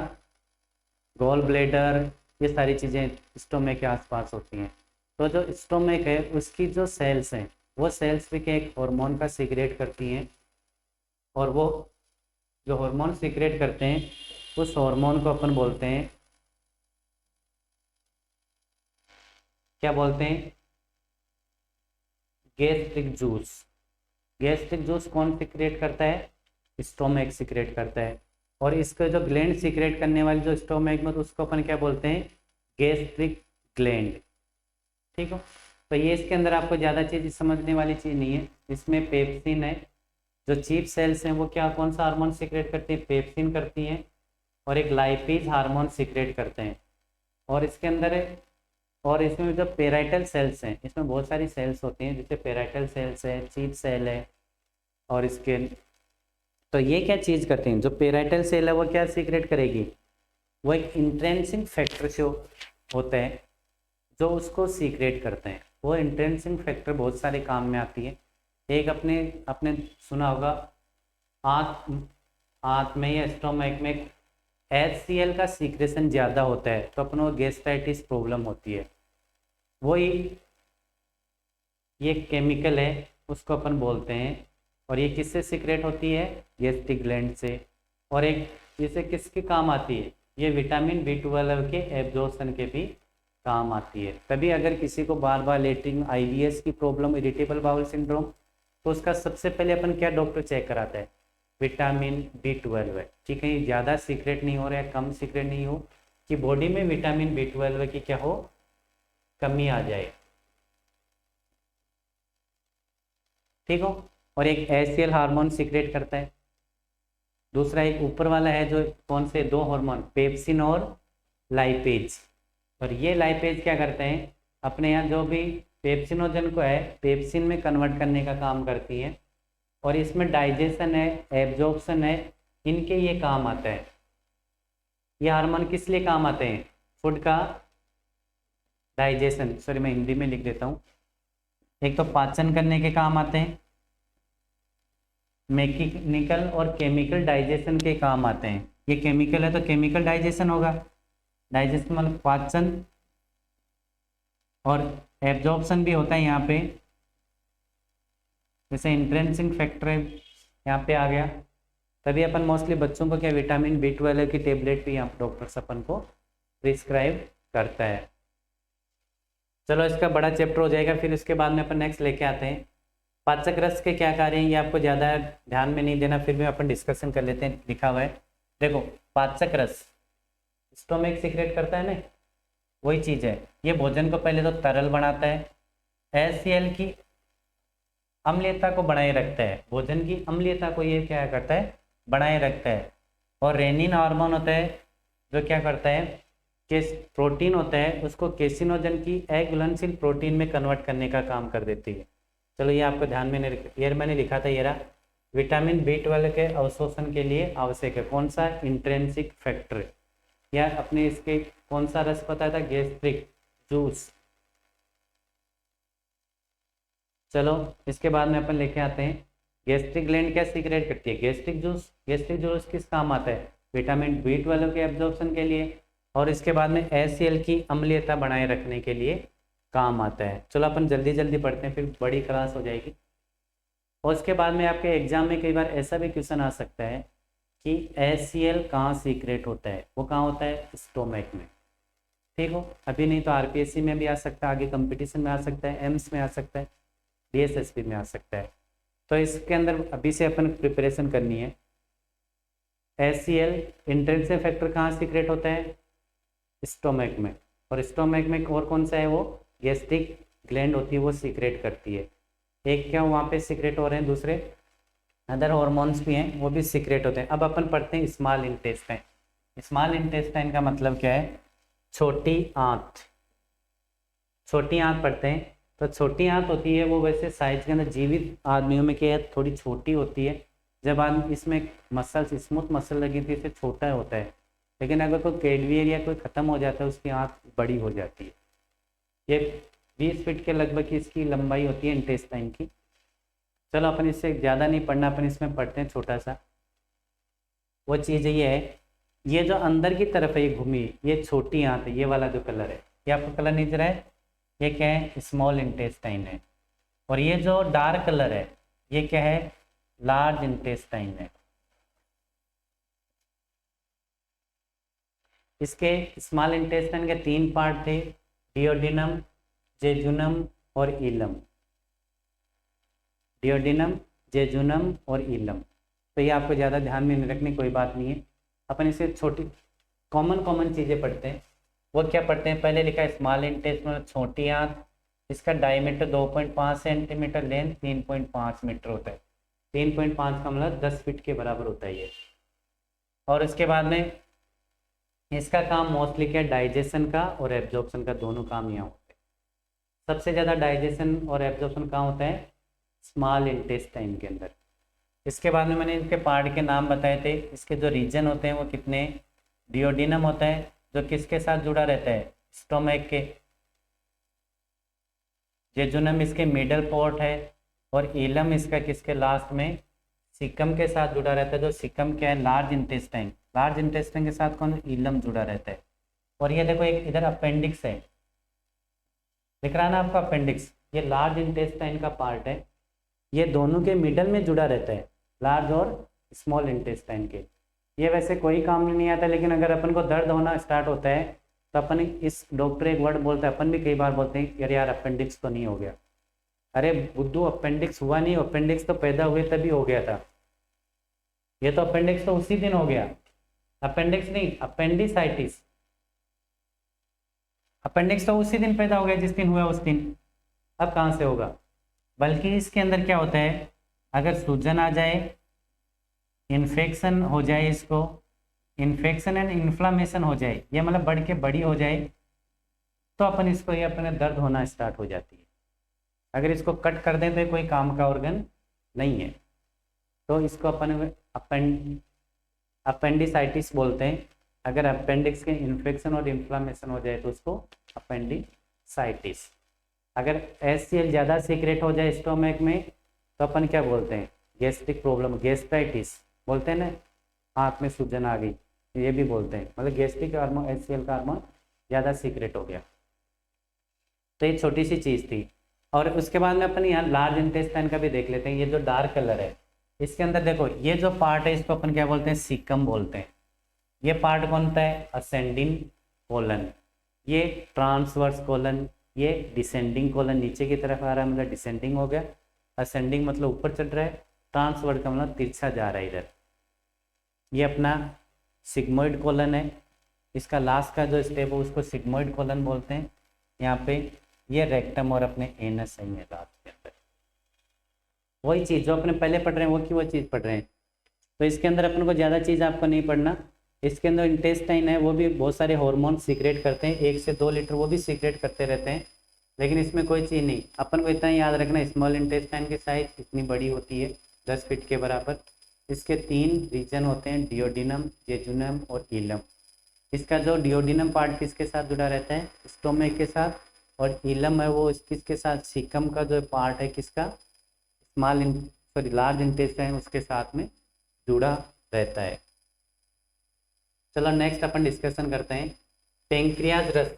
Speaker 1: गॉल ब्लेडर, ये सारी चीज़ें स्टोमक के आसपास होती हैं। तो जो स्टोमक है उसकी जो सेल्स हैं वो सेल्स भी के एक हार्मोन का सीक्रेट करती हैं, और वो जो हार्मोन सीक्रेट करते हैं उस हार्मोन को अपन बोलते हैं, क्या बोलते हैं, गैस्ट्रिक जूस। गैस्ट्रिक जूस कौन सीक्रेट करता है, स्टोमक सीक्रेट करता है। और इसका जो ग्लैंड सीक्रेट करने वाली जो स्टोमक में, उसको अपन क्या बोलते हैं, गैस्ट्रिक ग्लैंड। ठीक हो। तो ये इसके अंदर आपको ज़्यादा चीज़ समझने वाली चीज़ नहीं है। इसमें पेप्सिन है, जो चीफ सेल्स हैं वो क्या, कौन सा हार्मोन सीक्रेट करती हैं, पेप्सिन करती हैं, और एक लाइपेज हार्मोन सीक्रेट करते हैं। और इसके अंदर और इसमें जो पेराइटल सेल्स हैं, इसमें बहुत सारी सेल्स होती हैं, जैसे पेराइटल सेल्स है, चीफ सेल है, और इसके तो ये क्या चीज़ करते हैं, जो पेराइटल सेल है वो क्या सीक्रेट करेगी, वो एक इंट्रेंसिक फैक्टर से होता है जो उसको सीक्रेट करते हैं। वो इंट्रेंसिक फैक्टर बहुत सारे काम में आती है। एक अपने सुना होगा, आंत में या स्टोमक में HCl का सीक्रेशन ज़्यादा होता है तो अपन को गैस्ट्राइटिस प्रॉब्लम होती है। वही ये केमिकल है उसको अपन बोलते हैं, और ये किससे सीक्रेट होती है, गैस्ट्रिक ग्लैंड से। और एक जिसे किसके काम आती है, ये विटामिन B12 के एब्जॉर्प्शन के भी काम आती है। तभी अगर किसी को बार बार लेटरिन, IBS की प्रॉब्लम, इरिटेबल बाउल सिंड्रोम, तो उसका सबसे पहले अपन क्या डॉक्टर चेक कराता है, विटामिन B12 है कि कहीं ज़्यादा सीक्रेट नहीं हो रहा है, कम सीक्रेट नहीं हो, कि बॉडी में विटामिन B12 की क्या हो, कमी आ जाए। ठीक हो। और एक HCl हार्मोन सीक्रेट करता है। दूसरा एक ऊपर वाला है जो कौन से 2 हार्मोन, पेप्सिन और लाइपेज। और ये लाइपेज क्या करते हैं, अपने यहाँ जो भी पेप्सिनोजन को है पेप्सिन में कन्वर्ट करने का काम करती है, और इसमें डाइजेशन है, एब्जॉर्प्शन है, इनके ये काम आता है। ये हार्मोन किस लिए काम आते हैं, फूड का डाइजेशन, सॉरी मैं हिंदी में लिख देता हूँ। एक तो पाचन करने के काम आते हैं, मैकेनिकल और केमिकल डाइजेशन के काम आते हैं। ये केमिकल है तो केमिकल डाइजेशन होगा, डाइजेशन मतलब पाचन, और एब्जॉर्प्शन भी होता है यहाँ पे, जैसे इंट्रेंसिक फैक्टर यहाँ पे आ गया। तभी अपन मोस्टली बच्चों को क्या विटामिन B12 की टेबलेट भी यहाँ डॉक्टर्स अपन को प्रिस्क्राइब करता है। चलो इसका बड़ा चैप्टर हो जाएगा, फिर उसके बाद में अपन नेक्स्ट लेके आते हैं पाचक रस के क्या कार्य हैं। ये आपको ज़्यादा ध्यान में नहीं देना, फिर भी अपन डिस्कशन कर लेते हैं। लिखा हुआ है देखो, पाचक रस स्टोमक सीक्रेट करता है ना, वही चीज़ है। ये भोजन को पहले तो तरल बनाता है, HCl की अम्लीयता को बनाए रखता है, भोजन की अम्लीयता को ये क्या करता है, बनाए रखता है। और रेनिन हार्मोन होता है जो क्या करता है, कि प्रोटीन होता है उसको केसिनोजन की अघुलनशील प्रोटीन में कन्वर्ट करने का काम कर देती है। चलो ये आपको ध्यान में नहीं, ये मैंने लिखा था, ये रहा विटामिन B12 के अवशोषण के लिए आवश्यक है कौन सा, इंट्रिंसिक फैक्टर, या अपने इसके कौन सा रस पता था, गैस्ट्रिक जूस। चलो इसके बाद में अपन लेके आते हैं गैस्ट्रिक ग्लैंड क्या सीक्रेट करती है, गैस्ट्रिक जूस। गैस्ट्रिक जूस किस काम आता है, विटामिन B12 के एब्जॉर्प्शन के लिए, और इसके बाद में HCl की अम्लीयता बनाए रखने के लिए काम आता है। चलो अपन जल्दी जल्दी पढ़ते हैं, फिर बड़ी क्लास हो जाएगी। और उसके बाद में आपके एग्जाम में कई बार ऐसा भी क्वेश्चन आ सकता है कि HCl कहाँ सीक्रेट होता है, वो कहाँ होता है, स्टोमक में। ठीक हो, अभी नहीं तो RPSC में भी आ सकता है, आगे कंपटीशन में आ सकता है, एम्स में आ सकता है, DSSP में आ सकता है। तो इसके अंदर अभी से अपन प्रिपरेशन करनी है। HCl इंट्रिंसिक फैक्टर कहाँ सीक्रेट होता है, स्टोमक में। और स्टोमक में और कौन सा है, वो गैस्ट्रिक ग्लैंड होती है, वो सीक्रेट करती है। एक क्या वहाँ पे सीक्रेट हो रहे हैं, दूसरे अदर हॉर्मोन्स भी हैं वो भी सीक्रेट होते हैं। अब अपन पढ़ते हैं स्मॉल इंटेस्टाइन। स्मॉल इंटेस्टाइन का मतलब क्या है, छोटी आंत। छोटी आंत पढ़ते हैं तो छोटी आंत होती है वो वैसे साइज के अंदर जीवित आदमियों में क्या है, थोड़ी छोटी होती है। जब आदमी इसमें मसल्स स्मूथ मसल लगी थी इसे छोटा होता है, लेकिन अगर कोई कैडवियर या कोई ख़त्म हो जाता है उसकी आंत बड़ी हो जाती है। ये 20 फीट के लगभग की इसकी लंबाई होती है इंटेस्टाइन की। चलो अपन इससे ज़्यादा नहीं पढ़ना, अपन इसमें पढ़ते हैं छोटा सा। वो चीज़ ये है, ये जो अंदर की तरफ है ये घूमी, ये छोटी आंत है, ये वाला जो कलर है, ये आपको कलर नहीं दिख रहा है, ये क्या है, स्मॉल इंटेस्टाइन है। और ये जो डार्क कलर है ये क्या है, लार्ज इंटेस्टाइन है। इसके स्मॉल इंटेस्टाइन के 3 पार्ट थे, डियोडिनम, जेजुनम और इलम। डियोडिनम, जेजुनम और इलम। तो ये आपको ज़्यादा ध्यान में नहीं रखनी, कोई बात नहीं है। अपन इसे छोटी कॉमन चीज़ें पढ़ते हैं। वो क्या पढ़ते हैं, पहले लिखा है स्मॉल इंटेस्टाइन छोटी आंत, इसका डायमीटर 2.5 सेंटीमीटर, लेंथ 3.5 मीटर होता है। 3.5 का मतलब 10 फीट के बराबर होता है ये। और इसके बाद में इसका काम मोस्टली क्या, डाइजेशन का और एब्जॉर्प्शन का, दोनों काम यहाँ होते हैं। सबसे ज़्यादा डाइजेशन और एब्जॉर्प्शन कहाँ होता है, स्मॉल इंटेस्टाइन के अंदर। इसके बाद में मैंने इनके पार्ट के नाम बताए थे। इसके जो रीजन होते हैं वो कितने, डियोडिनम होता है जो किसके साथ जुड़ा रहता है, स्टोमक के। जेजुनम इसके मिडल पोर्ट है, और इलम इसका किसके लास्ट में, सिकम के साथ जुड़ा रहता है। जो सिकम क्या है, लार्ज इंटेस्टाइन। लार्ज इंटेस्टाइन के साथ कौन, इलम जुड़ा रहता है। और ये देखो एक इधर अपेंडिक्स है, दिख रहा है ना आपका अपेंडिक्स, ये लार्ज इंटेस्टाइन का पार्ट है। ये दोनों के मिडल में जुड़ा रहता है, लार्ज और स्मॉल इंटेस्टाइन के। ये वैसे कोई काम नहीं आता, लेकिन अगर अपन को दर्द होना स्टार्ट होता है तो अपन इस डॉक्टर एक वर्ड बोलता है, अपन भी कई बार बोलते हैं यार अपेंडिक्स तो नहीं हो गया। अरे बुद्धू, अपेंडिक्स हुआ नहीं, अपेंडिक्स तो पैदा हुए तभी हो गया था। ये तो अपेंडिक्स तो उसी दिन हो गया, अपेंडिक्स नहीं, अपेंडिसाइटिस। अपेंडिक्स तो उसी दिन पैदा हो गया जिस दिन हुआ उस दिन, अब कहाँ से होगा। बल्कि इसके अंदर क्या होता है, अगर सूजन आ जाए, इन्फेक्शन हो जाए, इसको इन्फेक्शन एंड इन्फ्लामेशन हो जाए, ये मतलब बढ़ के बड़ी हो जाए, तो अपन इसको ये अपने दर्द होना स्टार्ट हो जाती है। अगर इसको कट कर दें तो कोई काम का ऑर्गन नहीं है, तो इसको अपन अपेंडिसाइटिस बोलते हैं। अगर अपेंडिक्स के इन्फेक्शन और इन्फ्लामेशन हो जाए तो उसको अपेंडिसाइटिस। अगर HCl ज़्यादा सीक्रेट हो जाए स्टोमक में तो अपन क्या बोलते हैं, गैस्ट्रिक प्रॉब्लम, गैस्ट्राइटिस बोलते हैं ना, आँख में सूजन आ गई, ये भी बोलते हैं, मतलब गैस्ट्रिक हार्मोन HCl का हार्मोन ज़्यादा सीक्रेट हो गया। तो ये छोटी सी चीज़ थी। और उसके बाद में अपन यहाँ लार्ज इंटेस्टाइन का भी देख लेते हैं। ये जो डार्क कलर है इसके अंदर देखो, ये जो पार्ट है इसको अपन क्या बोलते हैं, सीकम बोलते हैं। ये पार्ट कौन सा है, असेंडिंग कोलन, ये ट्रांसवर्स कोलन, ये डिसेंडिंग कोलन नीचे की तरफ आ रहा है, मतलब डिसेंडिंग हो गया। असेंडिंग मतलब ऊपर चढ़ रहा है, ट्रांसवर्स का मतलब तिरछा जा रहा है इधर। ये अपना सिग्मोइड कोलन है, इसका लास्ट का जो स्टेप है उसको सिग्मोइड कोलन बोलते हैं। यहाँ पे ये रेक्टम और अपने एनस है ये लास्ट के अंदर। वही चीज़ जो अपने पहले पढ़ रहे हैं वो की वो चीज़ पढ़ रहे हैं। तो इसके अंदर अपन को ज़्यादा चीज़ आपको नहीं पढ़ना। इसके अंदर इंटेस्टाइन है, वो भी बहुत सारे हार्मोन सीक्रेट करते हैं, 1 से 2 लीटर वो भी सीक्रेट करते रहते हैं। लेकिन इसमें कोई चीज़ नहीं, अपन को इतना याद रखना, स्मॉल इंटेस्टाइन की साइज इतनी बड़ी होती है 10 फीट के बराबर। इसके 3 रीजन होते हैं, डियोडिनम, जेजुनम और इलम। इसका जो डियोडिनम पार्ट किसके साथ जुड़ा रहता है, स्टोमक के साथ, और इलम है वो किसके साथ, सीकम का जो पार्ट है किसका, लार्ज इंटेस्टाइन उसके साथ में जुड़ा रहता है। चलो नेक्स्ट अपन डिस्कशन करते हैं पेंक्रियाज रस,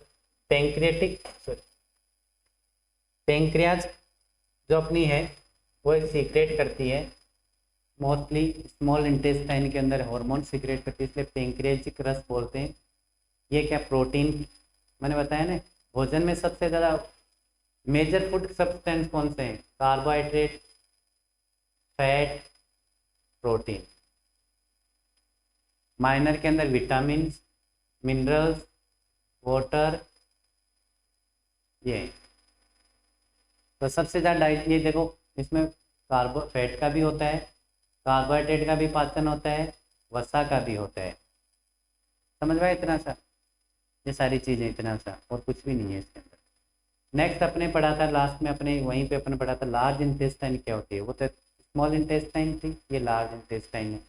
Speaker 1: पेंक्रियाज जो अपनी है वो सीक्रेट करती है मोस्टली स्मॉल इंटेस्टाइन के अंदर हार्मोन सीक्रेट करती है, इसलिए पेंक्रियाजिक रस बोलते हैं। ये क्या, प्रोटीन, मैंने बताया ना भोजन में सबसे ज़्यादा मेजर फूड सब्सटेंस कौन से हैं, कार्बोहाइड्रेट, फैट, प्रोटीन। माइनर के अंदर विटामिन, मिनरल्स, वाटर, ये। तो सबसे ज़्यादा डाइट ये देखो, इसमें फैट का भी होता है, कार्बोहाइड्रेट का भी पाचन होता है, वसा का भी होता है। समझ में इतना सा, ये सारी चीज़ें इतना सा, और कुछ भी नहीं है इसके अंदर। नेक्स्ट अपने पढ़ा था लास्ट में, अपने वहीं पे अपने पढ़ा था लार्ज इंटेस्टाइन क्या होती है, वो तो स्मॉल इंटेस्टाइन थी, ये लार्ज इंटेस्टाइन है।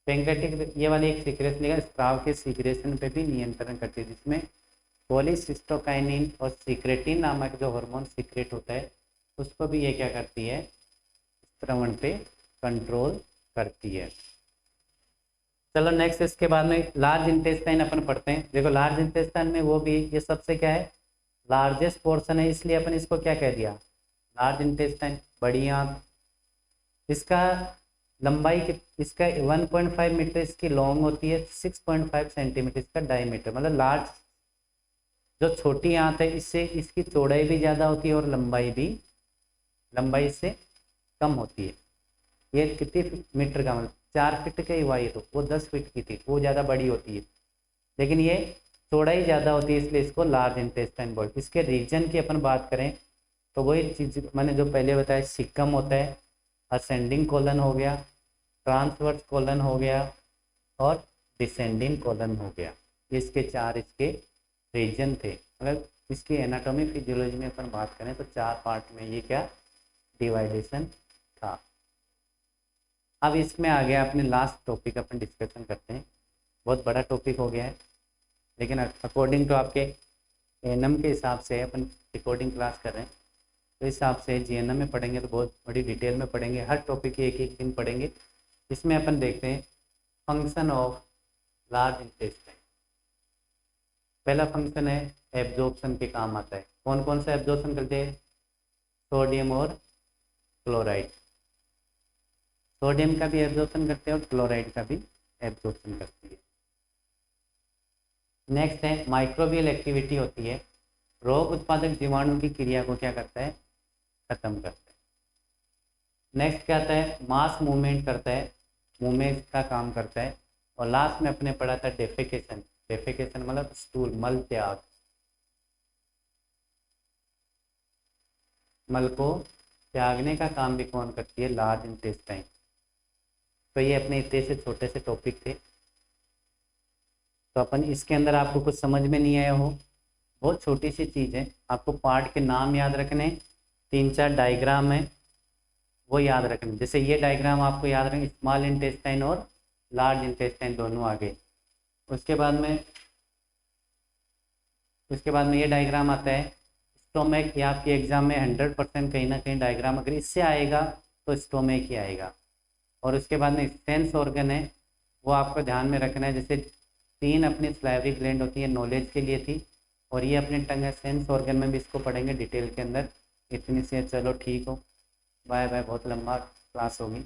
Speaker 1: पेंक्रेटिक ये वाली एक सीक्रेट लेगा, स्त्राव के सीक्रेशन पे भी नियंत्रण करती है, जिसमें कोलिसिस्टोकाइनिन और सीक्रेटिन नामक जो हार्मोन सीक्रेट होता है उसको भी ये क्या करती है, स्त्रवण पे कंट्रोल करती है। चलो नेक्स्ट इसके बाद में लार्ज इंटेस्टाइन अपन पढ़ते हैं। देखो लार्ज इंटेस्टाइन में वो भी ये सबसे क्या है, लार्जेस्ट पोर्शन है, इसलिए अपन इसको क्या कह दिया, लार्ज इंटेस्टाइन, बड़ी आंत। इसका लंबाई इसका 1.5 मीटर इसकी लॉन्ग होती है, 6.5 सेंटीमीटर इसका डायमीटर, मतलब लार्ज जो छोटी आंत है इससे इसकी चौड़ाई भी ज़्यादा होती है और लंबाई इससे कम होती है। ये कितनी मीटर का, मतलब 4 फीट की हुई, तो वो 10 फीट की थी, वो ज़्यादा बड़ी होती है, लेकिन ये चौड़ाई ज़्यादा होती है, इसलिए इसको लार्ज इंटेस्टाइन बोलते हैं। इसके रीजन की अपन बात करें तो वही चीज़ मैंने जो पहले बताया, सिक्कम होता है, असेंडिंग कोलन हो गया, ट्रांसवर्स कोलन हो गया और डिसेंडिंग कोलन हो गया। इसके 4 इसके रीजन थे। अगर इसकी एनाटॉमी फिजियोलॉजी में अपन बात करें तो 4 पार्ट में ये क्या डिवाइडेशन था। अब इसमें आ गया अपने लास्ट टॉपिक, अपन डिस्कशन करते हैं। बहुत बड़ा टॉपिक हो गया है, लेकिन अकॉर्डिंग टू आपके एएनएम के हिसाब से अपन रिकॉर्डिंग क्लास कर रहे हैं, तो इस हिसाब से जीएनएम में पढ़ेंगे तो बहुत बड़ी डिटेल में पढ़ेंगे, हर टॉपिक एक एक दिन पढ़ेंगे। इसमें अपन देखते हैं फंक्शन ऑफ लार्ज इंटेस्टाइन। पहला फंक्शन है एब्जॉर्प्शन के काम आता है। कौन कौन सा एब्जॉर्प्शन करते हैं, सोडियम और क्लोराइड। सोडियम का भी एब्जॉर्प्शन करते हैं और क्लोराइड का भी एब्जॉर्प्शन करती है। नेक्स्ट है माइक्रोबियल एक्टिविटी होती है, रोग उत्पादक जीवाणु की क्रिया को क्या करता है, खत्म करता है। नेक्स्ट क्या आता है, मास मूवमेंट करता है, मूवमेंट का काम करता है। और लास्ट में अपने पढ़ा था डेफिकेशन, डेफिकेशन मतलब स्टूल, मल त्याग, मल को त्यागने का काम भी कौन करती है, लार्ज इंटेस्टाइन। तो ये अपने इतने से छोटे से टॉपिक थे, तो अपन इसके अंदर आपको कुछ समझ में नहीं आया हो, बहुत छोटी सी चीज़ है, आपको पार्ट के नाम याद रखने, 3-4 डायग्राम है वो याद रखने। जैसे ये डायग्राम आपको याद रखें, स्मॉल इंटेस्टाइन और लार्ज इंटेस्टाइन दोनों आ गए। उसके बाद में ये डायग्राम आता है स्टोमक, या आपके एग्जाम में 100% कहीं ना कहीं डायग्राम अगर इससे आएगा तो स्टोमक ही आएगा। और उसके बाद में सेंस ऑर्गन है, वो आपको ध्यान में रखना है। जैसे 3 अपनी स्लाइवरी ग्लैंड होती है, नॉलेज के लिए थी, और ये अपने टंग है सेंस ऑर्गन में भी इसको पढ़ेंगे डिटेल के अंदर। इतनी से चलो ठीक हो, बाय बाय, बहुत लंबा क्लास होगी।